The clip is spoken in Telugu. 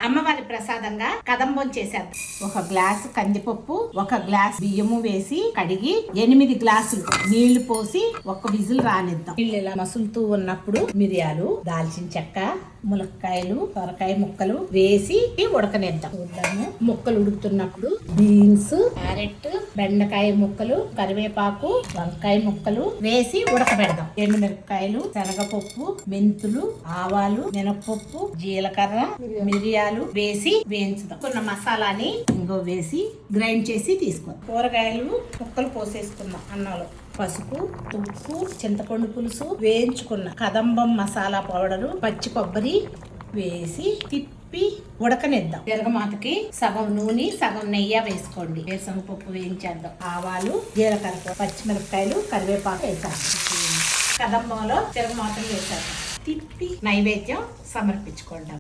అమ్మవారి ప్రసాదంగా కదంబం చేసేద్దాం. ఒక గ్లాసు కందిపప్పు, ఒక గ్లాస్ బియ్యము వేసి కడిగి 8 గ్లాసులు నీళ్లు పోసి ఒక విజిల్ రానిద్దాం. నీళ్ళు ఇలా మసులుతూ ఉన్నప్పుడు మిరియాలు, దాల్చిన చెక్క, ములక్కాయలు, సొరకాయ ముక్కలు వేసి ఉడకనిద్దాం. చూద్దాము. ముక్కలు ఉడుకుతున్నప్పుడు బీన్స్, క్యారెట్, బెండకాయ ముక్కలు, కరివేపాకు, వంకాయ ముక్కలు వేసి ఉడకబెడదాం. ఎండుమిరపకాయలు, శనగపప్పు, మెంతులు, ఆవాలు, మినపప్పు, జీలకర్ర, మిరియాలు వేసి వేయించుదాం. కొన్న మసాలాని ఇంకో వేసి గ్రైండ్ చేసి తీసుకుందాం. కూరగాయలు ముక్కలు పోసేసుకుందాం. అన్నంలో పసుపు, ఉప్పు, చింతపండు పులుసు, వేయించుకున్న కదంబం మసాలా పౌడరు, పచ్చి కొబ్బరి వేసి తిప్పి ఉడకనిద్దాం. తిరగమాతకి సగం నూనె సగం నెయ్యి వేసుకోండి. వేరుశనగపప్పు వేయించేద్దాం. ఆవాలు, జీలకర్ర, పచ్చిమిరపకాయలు, కరివేపాకు వేసాం. కదంబంలో తిరగమాతలు వేసేద్దాం. తిప్పి నైవేద్యం సమర్పించుకుంటాం.